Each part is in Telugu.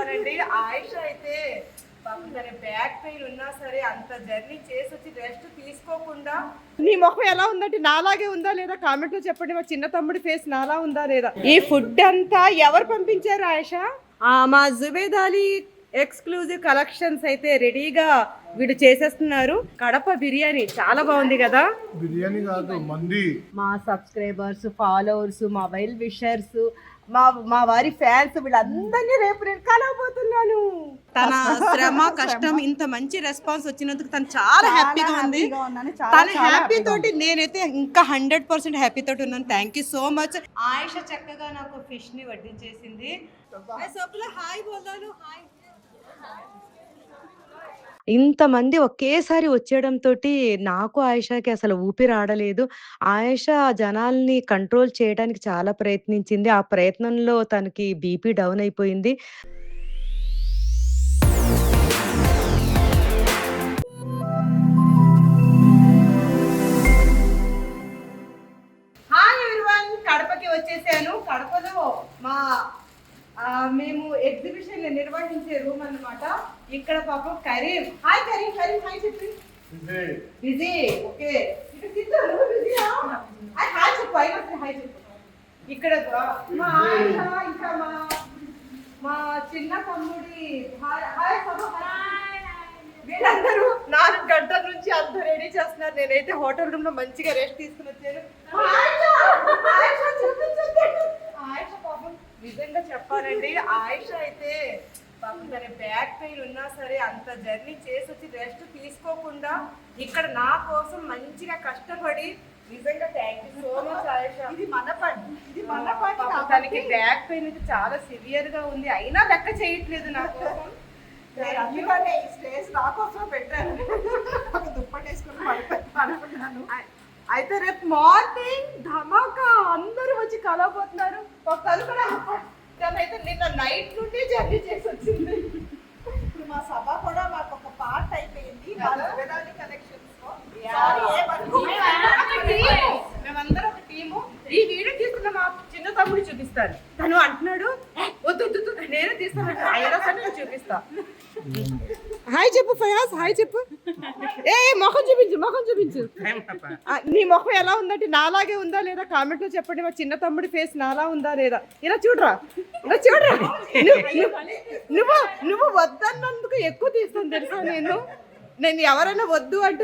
చెప్పానండి. ఆయిష అయితే తన బ్యాక్ పెయిన్ ఉన్నా సరే అంత జర్నీ చేసి వచ్చి రెస్ట్ తీసుకోకుండా. నీ ముఖం ఎలా ఉందంటే నాలాగే ఉందా లేదా కామెంట్ లో చెప్పండి. మా చిన్న తమ్ముడి ఫేస్ నాలా ఉందా లేదా. ఈ ఫుడ్ అంతా ఎవరు పంపించారు ఆయిష? మా జుబేద్ అలీ ఎక్స్క్లూజివ్ కలెక్షన్స్ అయితే రెడీగా వీడు చేసేస్తున్నారు. కడప బిర్యానీ చాలా బాగుంది కదా. బిర్యానీ కాదు మంది. మా సబ్స్క్రైబర్స్, ఫాలోవర్స్, మా వెల్ విషర్స్, మా వారి ఫ్యాన్స్ వీళ్ళందరినీ రేపు నేను కలవబోతున్నాను. తన శ్రమ కష్టం ఇంత మంచి రెస్పాన్స్ వచ్చినందుకు తను చాలా హ్యాపీగా ఉంది. తన హ్యాపీ తోటి నేనైతే ఇంకా 100% హ్యాపీ తోటి ఉన్నాను. Thank you so much. ఆయిష చక్కగా నాకు ఫిష్ ని వడ్డించేసింది. హాయ్ బోల్దాను. హాయ్. ఇంతమంది ఒకేసారి వచ్చేయడంతో నాకు ఆయిషాకి అసలు ఊపిరి ఆడలేదు. ఆయిష జనాల్ని కంట్రోల్ చేయడానికి చాలా ప్రయత్నించింది. ఆ ప్రయత్నంలో తనకి బీపీ డౌన్ అయిపోయింది. హాయ్ ఎవ్రీవన్, కడపకి వచ్చేసాను. కడపలో మేము ఎగ్జిబిషన్ నిర్వహించే రూమ్ అన్నమాట. ఇక్కడ పాపం కరీం. హాయ్ కరీం. కరీం హాయ్ చెప్పి. బిజీ. ఓకే. ఇక్కడ సిద్ధు నువ్వు బిజీయా? హాయ్ చెప్పు. అయినా హాయ్ చెప్పు. ఇక్కడ మా ఆయిష ఇంకా మా చిన్న తమ్ముడి హాయ్ సభ. వీళ్ళందరూ 4 గంటల నుంచి అంతా రెడీ చేస్తున్నారు. నేనైతే హోటల్ రూమ్ లో మంచిగా రెస్ట్ తీసుకుని వచ్చాను. ఆయిష పాపం నిజంగా చెప్పాలండి. ఆయిష అయితే పాపం తన బ్యాక్ పెయిన్ ఉన్నా సరే అంత జర్నీ చేసి వచ్చి రెస్ట్ తీసుకోకుండా ఇక్కడ నా కోసం మంచిగా కష్టపడి నిజంగా థ్యాంక్ యూ సో మచ్ ఆయిష. ఇది మన పని. తనకి బ్యాక్ పెయిన్ అయితే చాలా సివియర్ గా ఉంది, అయినా లెక్క చేయట్లేదు నా కోసం. అయితే రేపు మార్నింగ్ ధమాకా అందరూ వచ్చి కలవబోతున్నారు. తనైతే నిన్న నైట్ నుండి జర్నీ చేసి వచ్చింది. ఇప్పుడు మా సభ కూడా మాకు ఒక పార్ట్ అయిపోయింది. మేమందరం ఒక టీము. ఈ వీడియో తీసుకున్న మా చిన్న తమ్ముడు చూపిస్తాను. తను అంటున్నాడు వద్దు నేనే తీస్తాను. అయినా సరే నేను చూపిస్తా. హాయ్ చెప్పు ఫయాజ్. హాయ్ చెప్పు. మొఖం చూపించు. నీ ముఖం ఎలా ఉందంటే నాలాగే ఉందా లేదా కామెంట్ లో చెప్పండి. మా చిన్న తమ్ముడి ఫేస్ నాలా ఉందా లేదా. ఇలా చూడరా. నువ్వు వద్దన్నందుకు ఎక్కువ తీస్తాను తెలుసా. నేను ఎవరైనా వద్దు అంటూ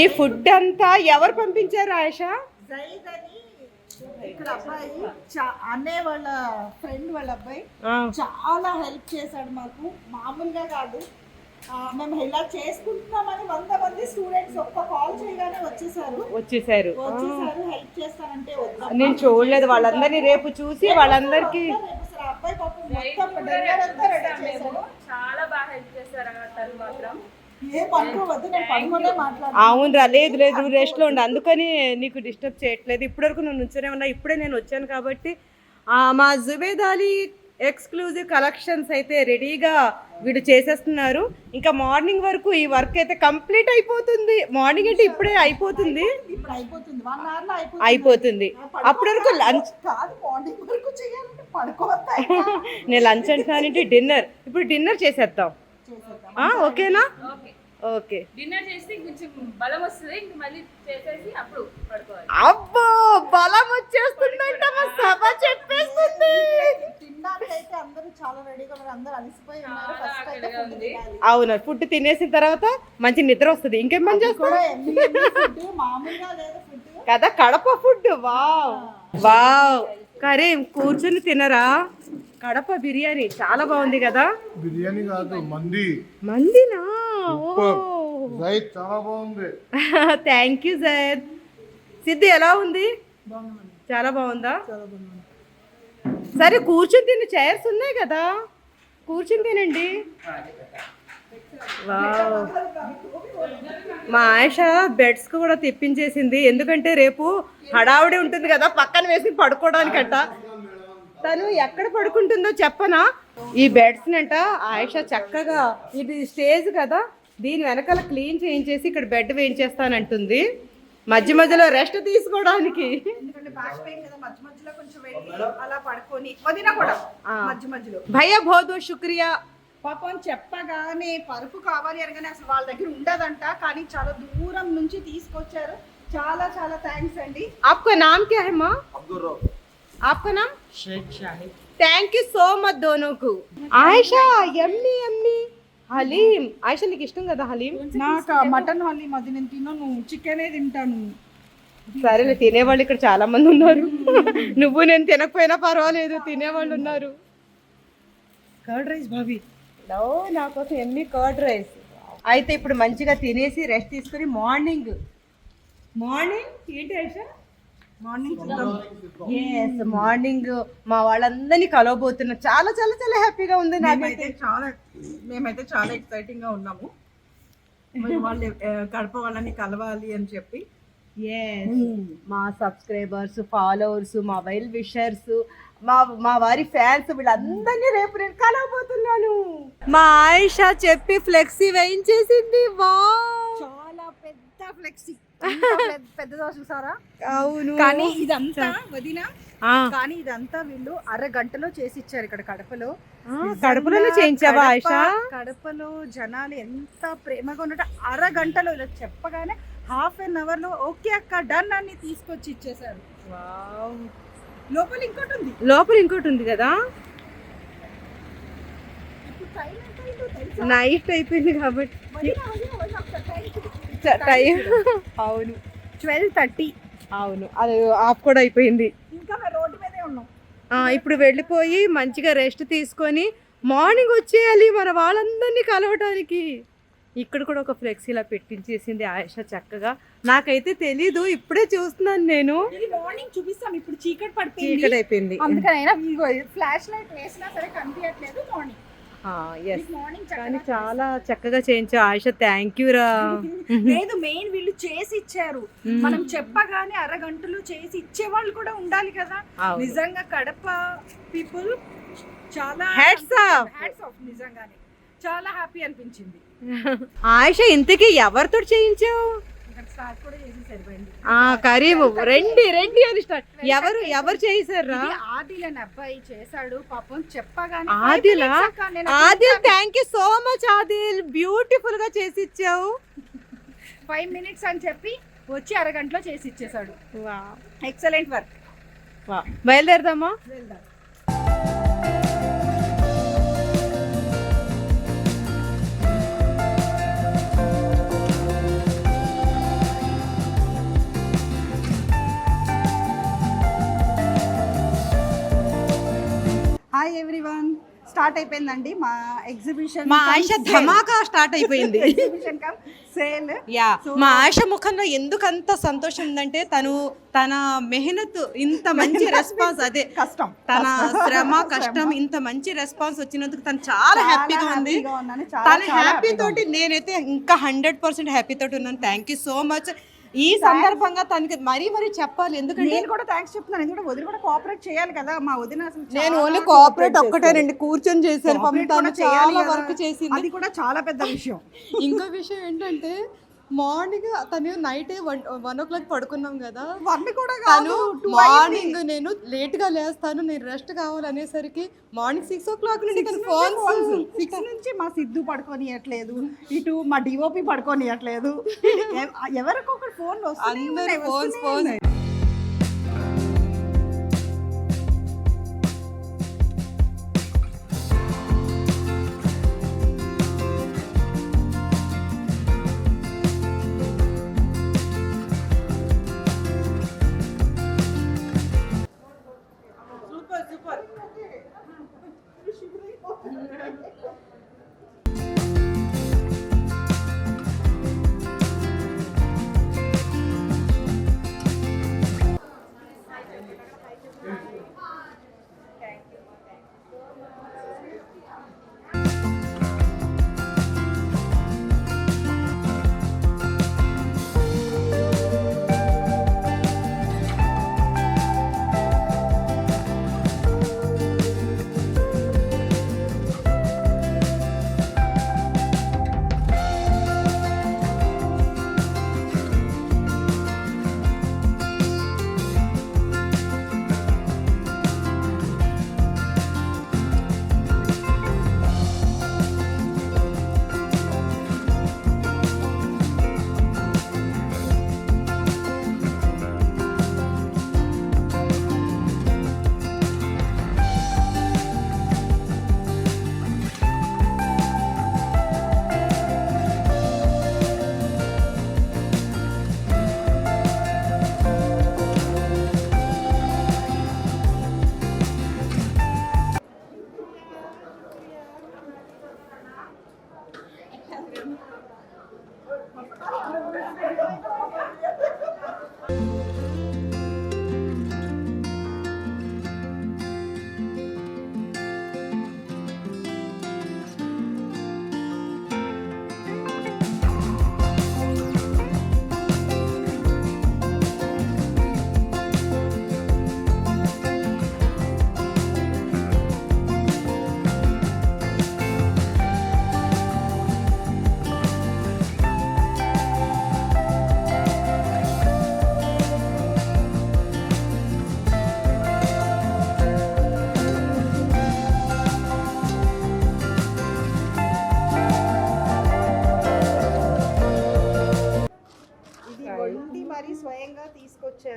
ఈ ఫుడ్ అంతా ఎవరు పంపించారు ఆయిష? జైద్ అని ఇక్కడ అబ్బాయి అన్నయ్య వాళ్ళ ఫ్రెండ్ వాళ్ళ అబ్బాయి చాలా హెల్ప్ చేశాడు మాకు. మామూలుగా కాదు. మేము ఇలా చేసుకుంటున్నామని 100 మంది స్టూడెంట్స్ ఒక్క కాల్ చేయగానే వచ్చేసారు హెల్ప్ చేస్తానంటే. నేను చూడలేదు వాళ్ళందరినీ. రేపు చూసి వాళ్ళందరికి అబ్బాయి పాపం మొత్తం డిన్నర్ అంతా రెడీ చేశాడు. చాలా బాగా హెల్ప్ చేశారు తను మాత్రం. అవునరా. లేదు నువ్వు రెస్ట్ లో ఉండు, అందుకని నీకు డిస్టర్బ్ చేయట్లేదు. ఇప్పటివరకు నువ్వు నుంచోనే ఉన్నా. ఇప్పుడే నేను వచ్చాను కాబట్టి. మా జుబేద్ అలీ ఎక్స్క్లూజివ్ కలెక్షన్స్ అయితే రెడీగా వీడు చేసేస్తున్నారు. ఇంకా మార్నింగ్ వరకు ఈ వర్క్ అయితే కంప్లీట్ అయిపోతుంది. మార్నింగ్ అంటే ఇప్పుడే అయిపోతుంది. అప్పటి వరకు లంచ్ నేను లంచ్ అంటున్నానంటే డిన్నర్. ఇప్పుడు డిన్నర్ చేసేద్దాం. ఓకేనా? ఓకే. డిన్నర్ చేసి కొంచెం బలం వస్తుంది. ఇంక మళ్ళీ చేసేసి అప్పుడు పడుకోవాలి. అబ్బో బలం వచ్చేస్తుందంట. మా సభ చెప్పేస్తుంది. అవును, ఫుడ్ తినేసిన తర్వాత మంచి నిద్ర వస్తుంది. ఇంకేం పని చేస్తాం కదా. Kadapa food wow. కరీం కూర్చుని తినరా. కడప బిర్యానీ చాలా బాగుంది కదా. బిర్యానీ కాదు మందినా. చాలా బాగుంది. Thank you sir. సిద్ధు ఎలా ఉంది? చాలా బాగుందా? సరే కూర్చుని తిని. చైర్స్ ఉన్నాయి కదా, కూర్చుని తినండి. మా ఆయిష బెడ్స్ కూడా తెప్పించేసింది. ఎందుకంటే రేపు హడావుడి ఉంటుంది కదా, పక్కన వేసి పడుకోవడానికంట. తను ఎక్కడ పడుకుంటుందో చెప్పనా. ఈ బెడ్స్ నంట ఆయిష చక్కగా, ఇది స్టేజ్ కదా, దీని వెనకాల క్లీన్ చేయించేసి ఇక్కడ బెడ్ వేయించేస్తానంటుంది. మధ్య మధ్యలో రెస్ట్ తీసుకోవడానికి. ఎందుకంటే బ్యాక్ పెయిన్ కదా మధ్య మధ్యలో కొంచెం వెళ్ళి అలా పడుకొని వదిన కూడా మధ్య మధ్యలో. భయ్యా बहुत बहुत शुक्रिया. పాపం చెప్పగానే పరుపు కావాలి అనగానే అసలు వాళ్ళ దగ్గర ఉండదంట, కానీ చాలా దూరం నుంచి తీసుకొచ్చారు. చాలా చాలా థ్యాంక్స్ అండి. आपका नाम क्या है माँ? आपका नाम? Sheikh Shahid. Thank you so much दोनों को. ఆయిషా యమ్మీ యమ్మీ హలీం. ఆయిషా నీకు ఇష్టం కదా హలీం? నాకు మటన్ హలీం అది నేను తినను, చికెనే తింటాను. సరేలే, తినేవాళ్ళు ఇక్కడ చాలా మంది ఉన్నారు. నువ్వు నేను తినకపోయినా పర్వాలేదు, తినేవాళ్ళు ఉన్నారు. కర్డ్ రైస్ భావి. నా కోసం ఎన్ని కర్డ్ రైస్. అయితే ఇప్పుడు మంచిగా తినేసి రెస్ట్ తీసుకుని మార్నింగ్ ఏంటి ఆయిషా? మార్నింగ్ మా వాళ్ళందరినీ కలవబోతున్నా. చాలా చాలా చాలా హ్యాపీగా ఉంది నాకైతే. మేమైతే చాలా ఎక్సైటింగ్ గా ఉన్నాము. వాళ్ళు కడప వాళ్ళని కలవాలి అని చెప్పి. మా సబ్స్క్రైబర్స్, ఫాలోవర్స్, మా వెల్ విషర్స్, మా వారి ఫ్యాన్స్ వీళ్ళందరినీ రేపు నేను కలవబోతున్నాను. మా ఆయిషా చెప్పి ఫ్లెక్సీ వేయించేసింది. చాలా పెద్ద ఫ్లెక్సీ, పెద్ద దోశ చూసారా? అవును. కానీ ఇదంతా వదిన, కానీ ఇదంతా వీళ్ళు అరగంటలో చేసి ఇచ్చారు ఇక్కడ కడపలో. కడపలో చేయించావా ఆయిషా? కడపలో జనాలు ఎంత ప్రేమగా ఉన్నట్టు అరగంటలో ఇలా చెప్పగానే ½ an hour లో ఓకే అక్క డన్ అని తీసుకొచ్చి ఇచ్చేసారు. లోపల ఇంకోటి ఉంది కదా. నైట్ అయిపోయింది కాబట్టి టైం. అవును 12:30. అవును, అది ఆఫ్ కూడా అయిపోయింది. ఇంకా మేము రోడ్డు మీదే ఉన్నాం. ఇప్పుడు వెళ్ళిపోయి మంచిగా రెస్ట్ తీసుకొని మార్నింగ్ వచ్చేయాలి మన వాళ్ళందరినీ కలవటానికి. ఇక్కడ కూడా ఒక ఫ్లెక్స్ ఇలా పెట్టించేసింది ఆయిషా చక్కగా. నాకైతే తెలీదు, ఇప్పుడే చూస్తున్నాను నేను. మార్నింగ్ చూపిస్తాం, ఇప్పుడు చీకటి అయిపోయింది. అందుకనైనా ఫ్లాష్ లైట్ వేసినా సరే కనిపించట్లేదు. మార్నింగ్ కానీ చాలా చక్కగా చేయించా ఆయిషా. థ్యాంక్ యూ రా. లేదు, మెయిన్ వీళ్ళు చేసి ఇచ్చారు. మనం చెప్పగానే అరగంటలో చేసి ఇచ్చే వాళ్ళు కూడా ఉండాలి కదా. నిజంగా కడప పీపుల్ చాలా హ్యాట్స్ ఆఫ్. నిజంగానే చాలా హ్యాపీ అనిపించింది. ఆయిషా ఇంతకీ ఎవరితో చేయించావు? కరీము రెడ్డి అని స్టార్ట్. ఎవరు చేశారా? ఆదిల్ అని అబ్బాయి చేశాడు. పాపం చెప్పగానే Adil thank you so much Adil, beautiful గా చేసి ఇచ్చావు. 5 minutes అని చెప్పి వచ్చి అరగంటలో చేసి ఇచ్చేసాడు. Excellent work. బయలుదేరదామా? హాయ్ ఎవ్రీవన్, స్టార్ట్ అయిపోయిందండి మా ఎగ్జిబిషన్. మా ఆయిషా ధమాకా స్టార్ట్ అయిపోయింది. Exhibition cum sale. మా ఆయిషా ముఖంలో ఎందుకంత సంతోషం ఉందంటే తన మెహనత్ ఇంత మంచి రెస్పాన్స్, అదే కష్టం, తన శ్రమ కష్టం ఇంత మంచి రెస్పాన్స్ వచ్చినందుకు తను చాలా హ్యాపీగా ఉంది. తన హ్యాపీ తోటి నేనైతే ఇంకా 100% హ్యాపీ తోటి ఉన్నాను. Thank you so much. ఈ సందర్భంగా తనకి మరీ చెప్పాలి, ఎందుకంటే నేను కూడా థ్యాంక్స్ చెప్తున్నాను. ఎందుకంటే వదిన కూడా కోఆపరేట్ చేయాలి కదా. మా వదిన నేను ఓన్లీ కోఆపరేట్ ఒక్కటేనండి, కూర్చొని చేశాను. చాలా వర్క్ చేసింది, అది కూడా చాలా పెద్ద విషయం. ఇంకో విషయం ఏంటంటే మార్నింగ్ తను నైట్ 1 o'clock పడుకున్నాం కదా. తను మార్నింగ్ నేను లేట్ గా లేస్తాను, నేను రెస్ట్ కావాలనేసరికి మార్నింగ్ 6 o'clock నుండి తను ఫోన్ 6 నుంచి మా సిద్ధు పడుకోనియట్లేదు, ఇటు మా డిఓపి పడుకోనియట్లేదు. ఎవరికొకరు ఫోన్ అందరూ ఫోన్.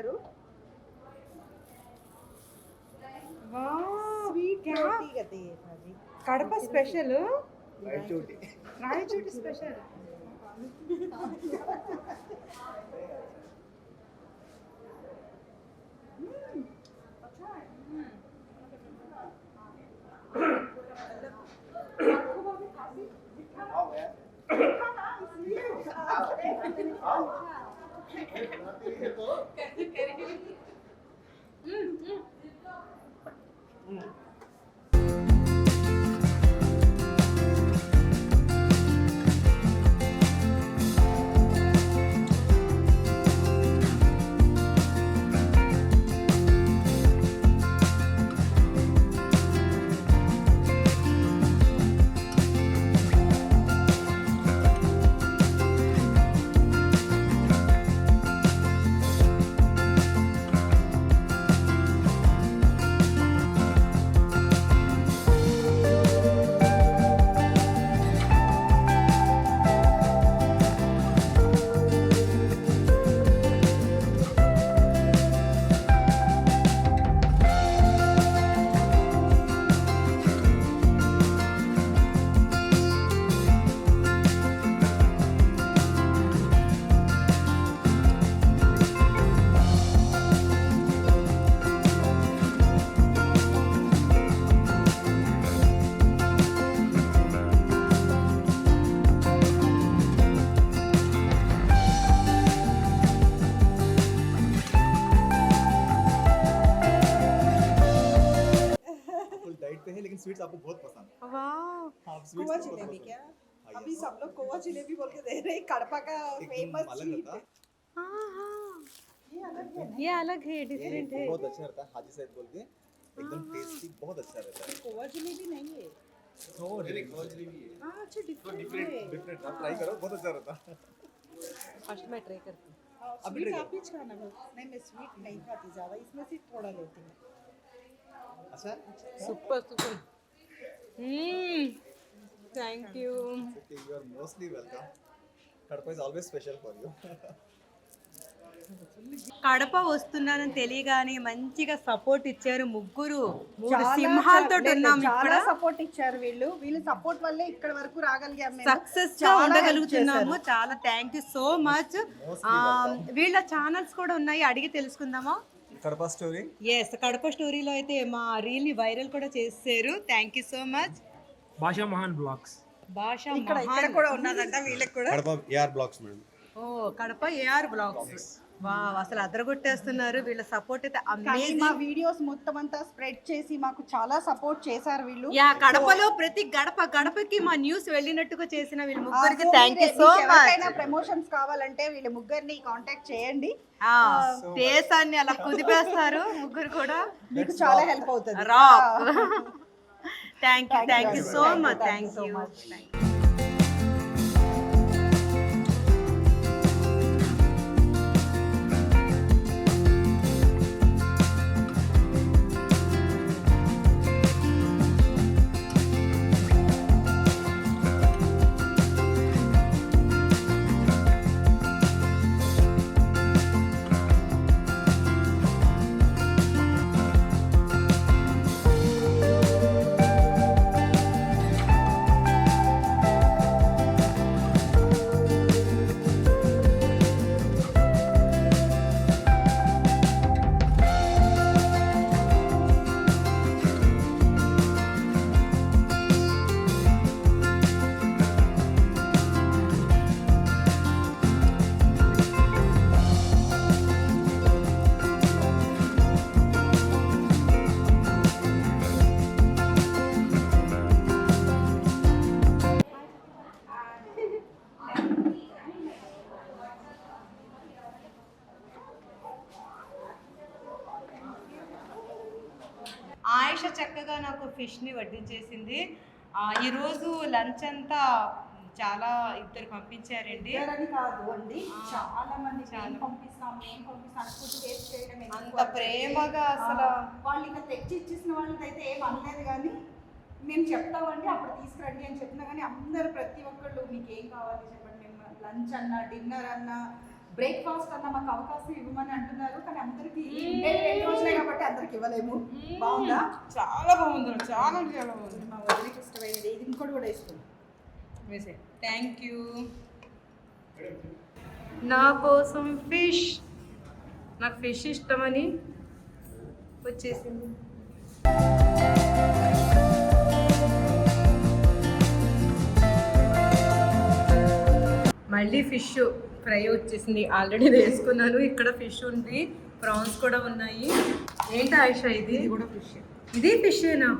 చేశారు. స్వీట్ రోటీ కదా అది. Kadapa special, Rayachoti. Rayachoti special. Full diet पे है लेकिन स्वीट्स आपको बहुत पसंद है। वाह, आप खोवा स्वीट्स जलेबी क्या? हाँ, अभी yes. सब लोग खोवा जलेबी बोल के दे रहे हैं, कड़पा का एकदम फेमस अलग स्वीट रहता है। हाँ हाँ, ये अलग है ना? ये अलग है, है। डिफरेंट ये है। बहुत अच्छा रहता है हाजी साहब बोल के एकदम टेस्टी बहुत अच्छा रहता है। खोवा जलेबी नहीं है। खोवा जलेबी है। हाँ अच्छा डिफरेंट डिफरेंट है। डिफरेंट आप ट्राई करो बहुत अच्छा रहता है। फर्स्ट मैं ट्राई करती हूँ। अभी स्वीट try आप ही खाना बस। नहीं मैं स्वीट नहीं खाती ज़्यादा, इसमें से थोड़ा लेती हूँ। अच्छा super super. Thank you. Okay you are mostly welcome. Kadapa is always special for you. Kadapa వస్తున్నానని తెలియగానే మంచిగా సపోర్ట్ ఇచ్చారు ముగ్గురు. మూడు చాలా సింహాలతో ఉన్నాం ఇక్కడ. చాలా సపోర్ట్ ఇచ్చారు వీళ్ళు. వీళ్ళ సపోర్ట్ వల్లే ఇక్కడ వరకు రాగలిగాం మేము. సక్సెస్ గా చాలా ఉండగలుగుతున్నాము. help చేశారు. చాలా థ్యాంక్ యూ సో మచ్. వీళ్ళ ఛానల్స్ కూడా ఉన్నాయి, అడిగి తెలుసుకుందామా? కడప స్టోరీ ఎస్, కడప స్టోరీలో అయితే మా రీల్ ని వైరల్ కూడా చేశారు. Thank you so much. Basha Mahan blogs. Basha ఇక్కడ కూడా ఉన్నదంట వీళ్ళకి కూడా. Kadapa AR blogs madam. Oh Kadapa AR blogs. Wow, అసలు అదరగొట్టేస్తున్నారు. వీళ్ళ సపోర్ట్ అయితే కానీ మా అమేజింగ్. వీడియోస్ మొత్తం అంతా స్ప్రెడ్ చేసి మాకు చాలా సపోర్ట్ చేశారు వీళ్ళు. యా, కడపలో ప్రతి గడపకి మా న్యూస్ వెళ్ళినట్టుగా చేసిన వీళ్ళ ముగ్గురికి సో థ్యాంక్ యూ మీరే- సో మీకు ఎవరికైనా మచ్. ప్రమోషన్స్ కావాలంటే వీళ్ళ ముగ్గురిని కాంటాక్ట్ చేయండి. దేశాన్ని అలా కుదిపేస్తారు ముగ్గురు కూడా. మీకు చాలా హెల్ప్ అవుతుంది. Rock. Thank you so Thank you, much. thank you so thank much. You. Ayusha చక్కగా నాకు ఫిష్ని వడ్డించేసింది. ఈరోజు లంచ్ అంతా చాలా ఇద్దరు పంపించారండి. ఇద్దరని కాదు అండి, చాలా మంది మేము పంపిస్తాం ఫుడ్ వేస్ట్ చేయడం ఎందుకు అంత ప్రేమగా అసలు వాళ్ళు ఇక తెచ్చి ఇచ్చేసిన వాళ్ళకైతే ఏం అనలేదు, కానీ మేము చెప్తామండి అప్పుడు తీసుకురండి అని చెప్పినా కానీ అందరు ప్రతి ఒక్కళ్ళు మీకు ఏం కావాలి చెప్పండి, మేము లంచ్ అన్నా డిన్నర్ అన్నా బ్రేక్ఫాస్ట్ అన్న మాకు అవకాశం ఇవ్వమని అంటున్నారు, కానీ అందరికి 2 రోజులే కాబట్టి అందరికి ఇవ్వలేము. బాగుందా? చాలా బాగుంది, చాలా చాలా బాగుంది. మా వదిలికి ఇష్టమైనది ఇది, ఇంకోటి కూడా ఇష్టం. Thank you. నా కోసం ఫిష్, నాకు ఫిష్ ఇష్టమని వచ్చేసింది. మళ్ళీ ఫిష్ ఫ్రై వచ్చేసింది. ఆల్రెడీ వేసుకున్నాను. ఇక్కడ ఫిష్ ఉంది, ప్రాన్స్ కూడా ఉన్నాయి. ఏంటి ఆయిషా ఇది? కూడా ఫిష్. ఇది ఫిషేనా?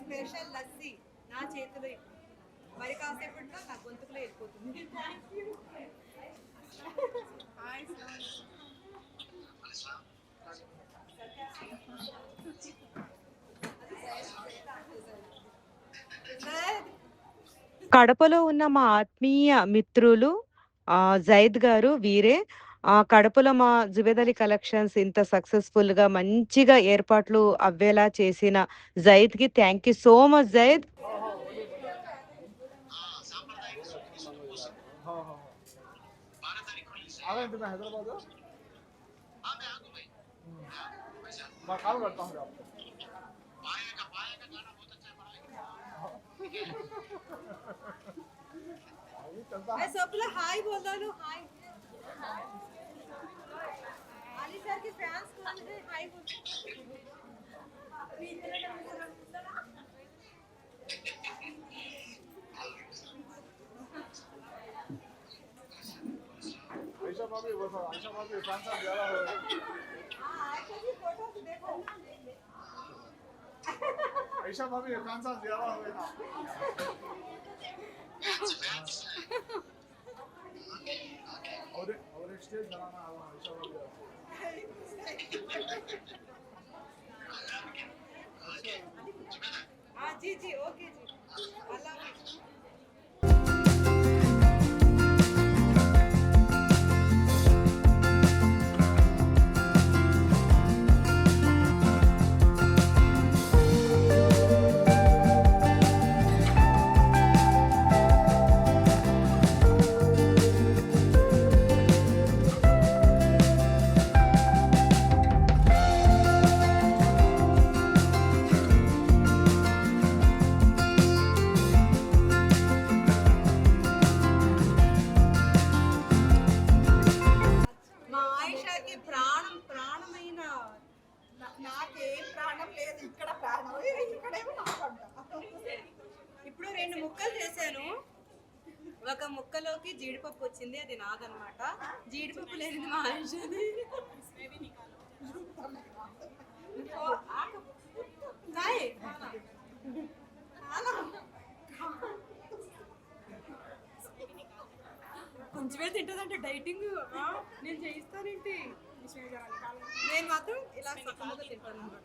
స్పెషల్ లస్సీ నా చేతిలో. మరి కాసేపట్లో నా గొంతుకులో వెళ్ళిపోతుంది. కడపలో ఉన్న మా ఆత్మీయ మిత్రులు జైద్ గారు వీరే. కడపలో మా జుబేద్ అలీ కలెక్షన్స్ ఇంత సక్సెస్ఫుల్ గా మంచిగా ఏర్పాట్లు అవ్వేలా చేసిన జైద్ కి thank you so much Zaid. Hi बोल दो. हाय अली सर के फैंस कौन है? हाय बोल. आयशा भाभी वो आयशा भाभी फैन साहब ज्यादा हो गए. हां आयशा की फोटो देखो. आयशा भाभी फैन साहब ज्यादा हो गए ना. और एक स्टेज बनाना है आयशा भाभी. हां जी जी ओके जी. अल्लाह हाफिज़. నాకేం ప్రాణం లేదు, ఇక్కడ ప్రాణం, ఇక్కడేమో నాకంట. ఇప్పుడు 2 ముక్కలు చేశాను. ఒక ముక్కలోకి జీడిపప్పు వచ్చింది, అది నాదనమాట. జీడిపప్పు లేనిది మా ఆయుషది. नाही खाना. కొంచెమే తింటుందంటే డైటింగ్ నేను చేయిస్తానేంటి నేను మాత్రం ఇలా సకాలంగా తింటాను అన్నమాట.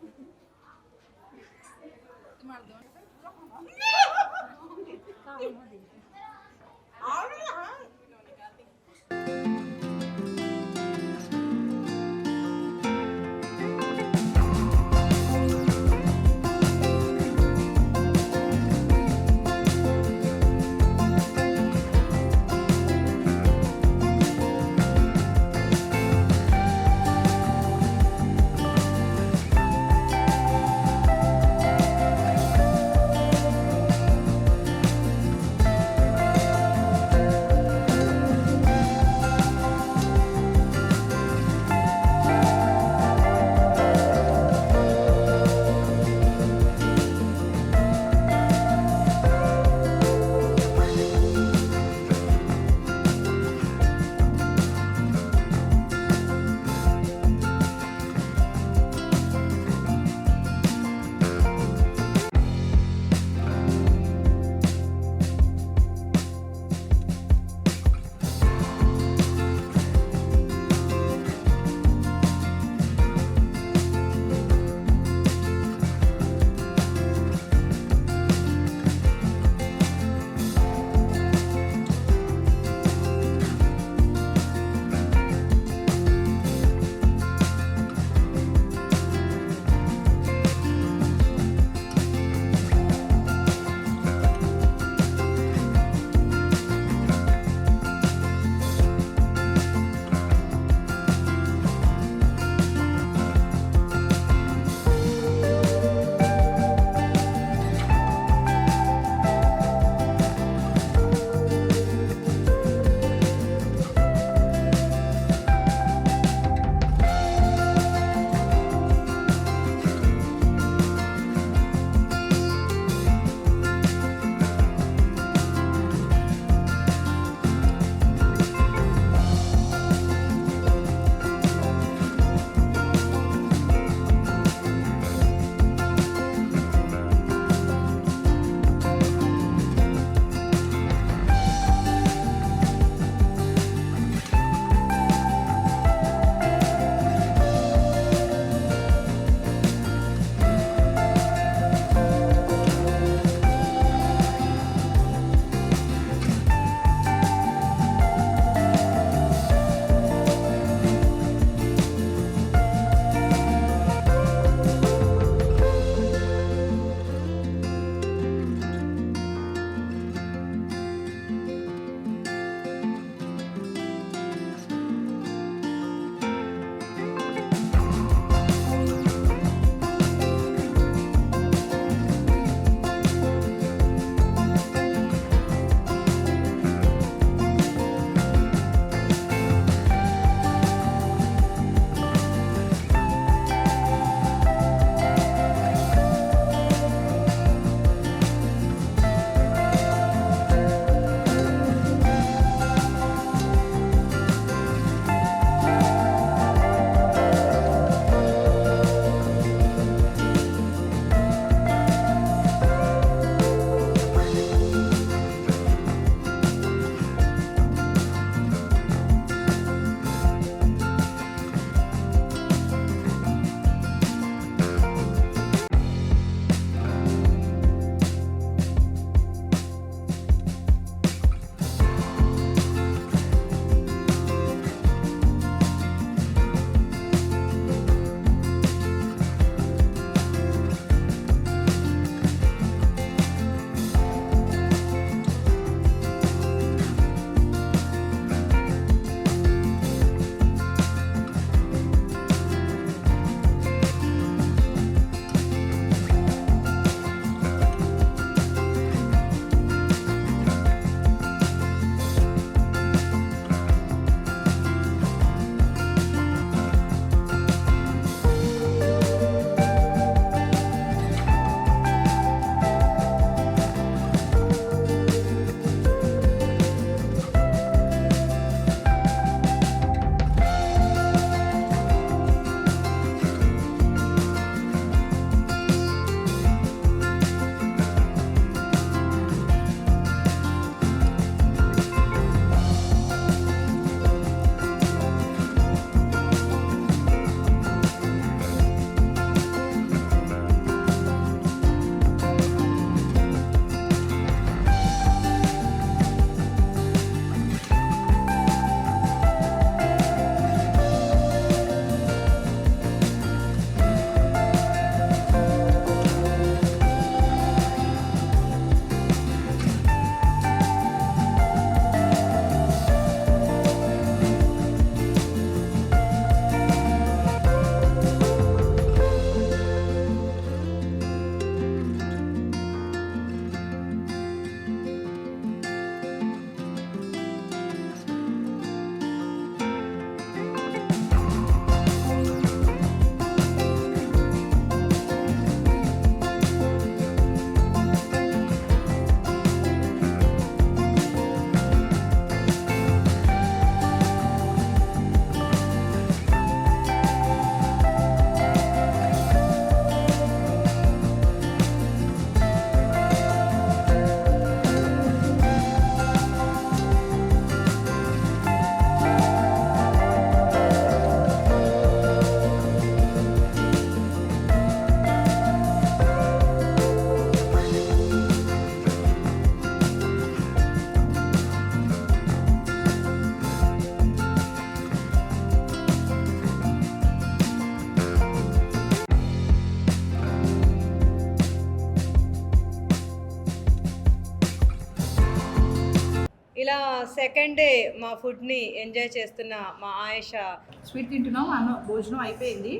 సెకండ్ డే మా ఫుడ్ని ఎంజాయ్ చేస్తున్న మా ఆయేషా. స్వీట్ తింటున్నాం, అన్న భోజనం అయిపోయింది.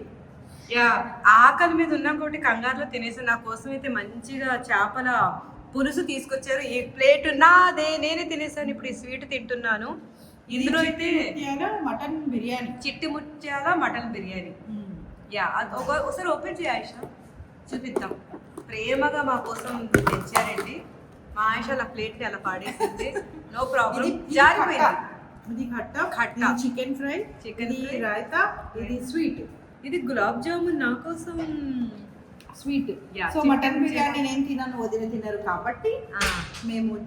యా, ఆకలి మీద ఉన్న ఒకటి కంగారులో తినేసి నా కోసం అయితే మంచిగా చేపల పులుసు తీసుకొచ్చారు. ఈ ప్లేట్ నాదే, నేనే తినేసాను. ఇప్పుడు ఈ స్వీట్ తింటున్నాను. ఇందులో అయితే మటన్ బిర్యానీ, చిట్టి ముత్యాల మటన్ బిర్యానీ. యా, అది ఒకసారి ఓపెన్ చేయి ఆయేషా, చూపిద్దాం. ప్రేమగా మా కోసం తెచ్చారండి. మా ఆయేష అలా ప్లేట్ని అలా పాడేసింది. నో ప్రాబ్లం, జారిపోయింది. ఇది ఖట్టా, చికెన్ ఫ్రై, చికెన్ రాయితా, ఇది స్వీట్, ఇది గులాబ్ జామున్ నా కోసం స్వీట్. సో మటన్ బిర్యానీ నేను తిన్నాను, వదిన తిన్నారు కాబట్టి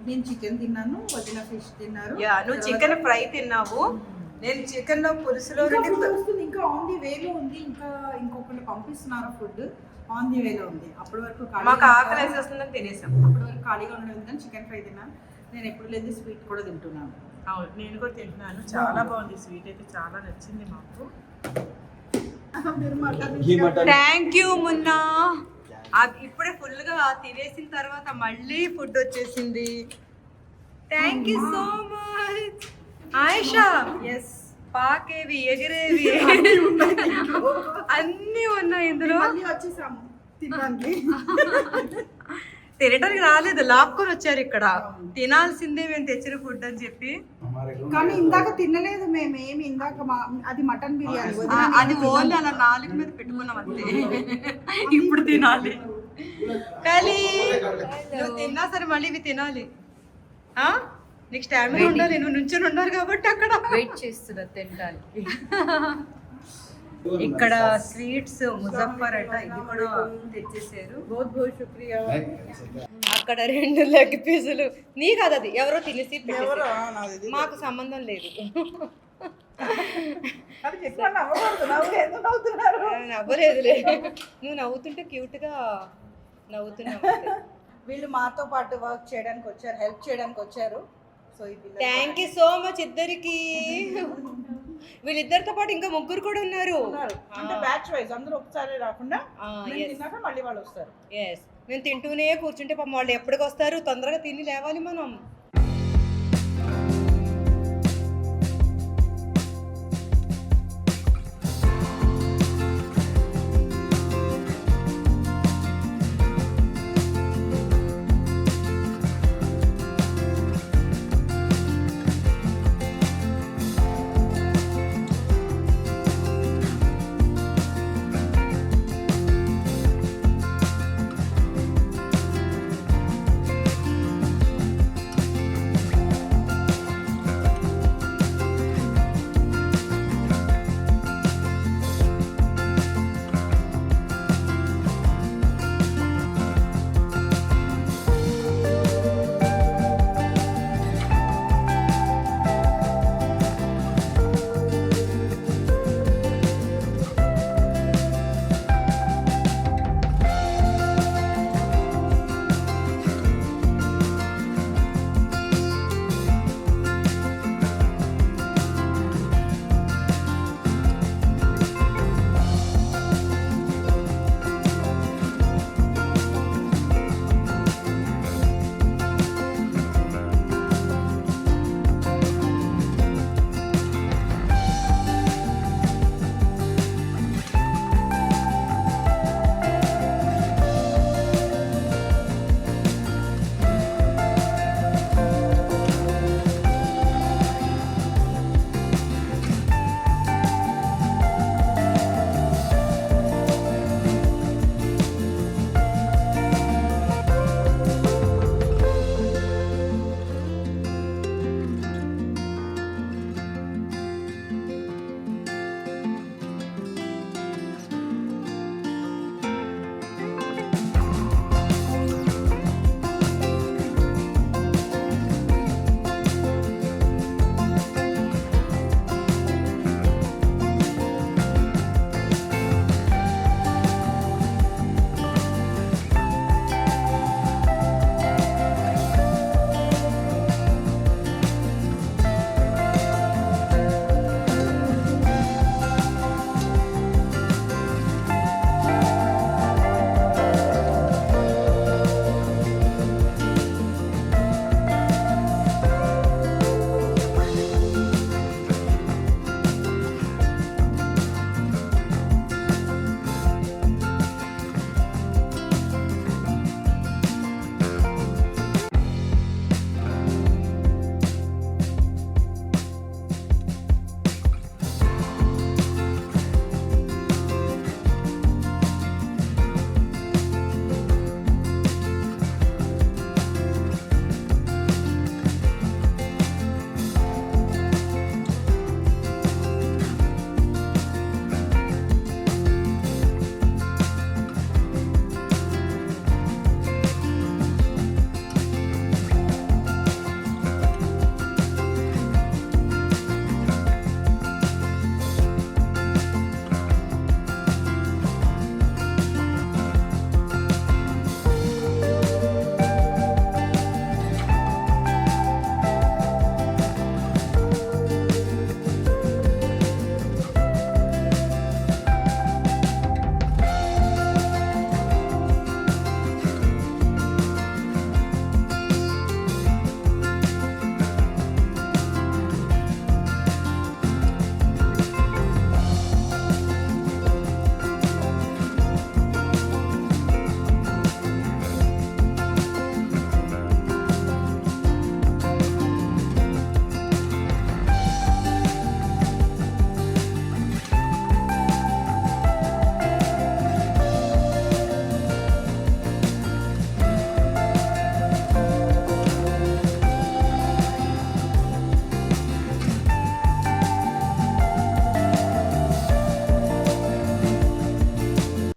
నేను చికెన్ తిన్నాను, వదిన ఫిష్ తిన్నారు. యా, నువ్వు చికెన్ ఫ్రై తిన్నావు, నేను చికెన్ లో పులుసులో వస్తుంది. ఇంకా ఆన్ ది వేలో ఉంది, ఇంకా ఇంకొకటి పంపిస్తున్నారు ఫుడ్, ఆన్ ది వేలో ఉంది. అప్పటి వరకు మాకు ఆకలి వేసేస్తుందని తినేసాం. అప్పటి వరకు ఖాళీగా ఉండడం కానీ చికెన్ ఫ్రై తిన్నాను. నేను ఎప్పుడు లేదు స్వీట్ కూడా తింటున్నాను. అవును, నేను కూడా తింటున్నాను. చాలా బాగుంది స్వీట్, అయితే చాలా నచ్చింది మాకు. Thank you Munna. ఇప్పుడే ఫుల్ గా తినేసిన తర్వాత మళ్ళీ ఫుడ్ వచ్చేసింది. Thank you so much Ayesha. Yes, పాకేవి, ఎగిరేవి అన్నీ ఉన్నాయి ఇందులో. వచ్చేసాము తినడానికి. తినడానికి రాలేదు, లాక్కొని వచ్చారు. ఇక్కడ తినాల్సిందే మేము తెచ్చిన ఫుడ్ అని చెప్పి. కానీ ఇందాక తినలేదు మేమేమి. ఇందాక అది మటన్ బిర్యానీ, అది ఓన్లీ అలా నాలుగు మీద పెట్టుకున్నాం అంతే. ఇప్పుడు తినాలి. కానీ నువ్వు తిన్నా సరే మళ్ళీ ఇవి తినాలి. నీకు స్టామినా ఉండాలి, నువ్వు నుంచొని ఉన్నారు కాబట్టి అక్కడ వెయిట్ చేస్తున్నా తినడానికి. ఇక్కడ స్వీట్స్ ముజఫర్ అట, ఇది కూడా తెచ్చేసారు. బహుత్ బహుత్ శుక్రియా. అక్కడ 2 లెగ్ పీసులు. నీ కాదు, అది ఎవరో తినేసి పెట్టేసారు. మాకు సంబంధం లేదు. నవ్వలేదులే, నువ్వు నవ్వుతుంటే క్యూట్ గా నవ్వుతున్నావు. వీళ్ళు మాతో పాటు వర్క్ చేయడానికి వచ్చారు, హెల్ప్ చేయడానికి వచ్చారు. So thank you so much ఇద్దరికి. వీళ్ళిద్దరితో పాటు ఇంకా 3 కూడా ఉన్నారు. అంటే బ్యాచ్ వైజ్ అందరూ ఒకసారి రాకుండా తిన్నాక మళ్ళీ వాళ్ళు వస్తారు. ఎస్, మేము తింటూనే కూర్చుంటే పాపం వాళ్ళు ఎప్పటికి వస్తారు. తొందరగా తిని లేవాలి మనం.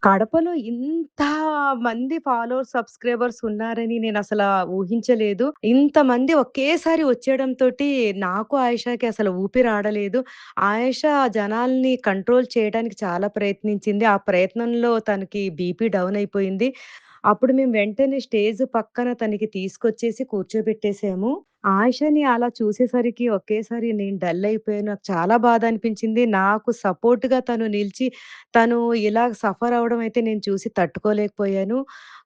కడపలో ఇంత మంది ఫాలోవర్స్, సబ్‌స్క్రైబర్స్ ఉన్నారని నేనసల ఊహించలేదు. ఇంతమంది ఒకేసారి వచ్చేయడంతోటి నాకు, ఆయిషాకి అసలు ఊపిరాడలేదు. ఆయిషా జనాల్ని కంట్రోల్ చేయడానికి చాలా ప్రయత్నించింది. ఆ ప్రయత్నంలో తనకి బీపీ డౌన్ అయిపోయింది. అప్పుడు మేము వెంటనే స్టేజ్ పక్కన తనకి తీసుకొచ్చేసి కూర్చోబెట్టేసాము. ఆయిషాని అలా చూసేసరికి ఒకేసారి నేను డల్ అయిపోయాను. నాకు చాలా బాధ అనిపించింది. నాకు సపోర్ట్‌గా తను నిలిచి తను ఇలా సఫర్ అవ్వడం అయితే నేను చూసి తట్టుకోలేకపోయాను.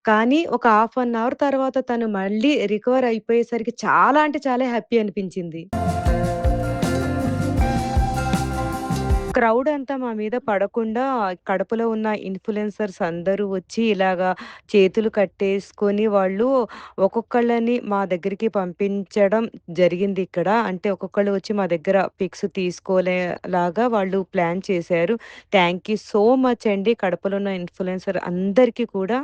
కానీ ఒక హాఫ్ అన్ అవర్ తర్వాత తను మళ్ళీ రికవర్ అయిపోయేసరికి చాలా అంటే చాలా హ్యాపీ అనిపించింది. క్రౌడ్ అంతా మా మీద పడకుండా కడపలో ఉన్న ఇన్‌ఫ్లుయెన్సర్స్ అందరూ వచ్చి ఇలాగా చేతులు కట్టేసుకొని వాళ్ళు ఒక్కొక్కళ్ళని మా దగ్గరికి పంపించడం జరిగిందిక్కడ. అంటే ఒక్కొక్కళ్ళు వచ్చి మా దగ్గర పిక్స్ తీసుకోలేలాగా వాళ్ళు ప్లాన్ చేశారు. థ్యాంక్ యూ సో మచ్ అండి కడపలో ఉన్న ఇన్‌ఫ్లుయెన్సర్ అందరికీ కూడా.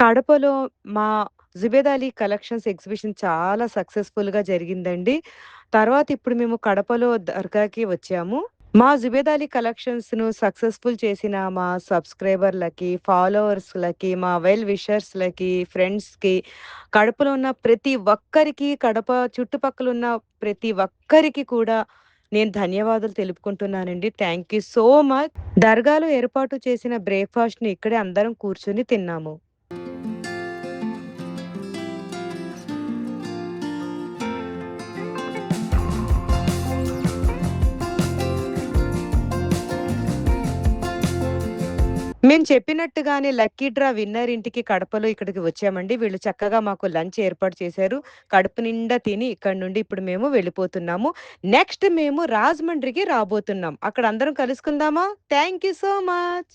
కడపలో మా జుబేద్ అలీ కలెక్షన్స్ ఎగ్జిబిషన్ చాలా సక్సెస్‌ఫుల్‌గా జరిగిందండి. తర్వాత ఇప్పుడు మేము కడపలో దర్గాకి వచ్చాము. మా జుబేద్ అలీ కలెక్షన్స్‌ను సక్సెస్‌ఫుల్ చేసిన మా సబ్‌స్క్రైబర్‌లకి, ఫాలోవర్స్‌లకి, మా వెల్ విషర్స్‌లకి, ఫ్రెండ్స్‌కి, కడపలో ఉన్న ప్రతి ఒక్కరికి, కడప చుట్టుపక్కల ఉన్న ప్రతి ఒక్కరికి కూడా నేను ధన్యవాదాలు తెలుపుకుంటున్నానండి. Thank you so much. దర్గాలో ఏర్పాటు చేసిన బ్రేక్‌ఫాస్ట్‌ని ఇక్కడే అందరం కూర్చొని తిన్నాము. మేము చెప్పినట్టుగానే లక్కీ డ్రా విన్నర్ ఇంటికి కడపలో ఇక్కడికి వచ్చామండి. వీళ్ళు చక్కగా మాకు లంచ్ ఏర్పాటు చేశారు. కడుపు నిండా తిని ఇక్కడి నుండి ఇప్పుడు మేము వెళ్ళిపోతున్నాము. నెక్స్ట్ మేము రాజమండ్రికి రాబోతున్నాం. అక్కడ అందరం కలుసుకుందామా? Thank you so much.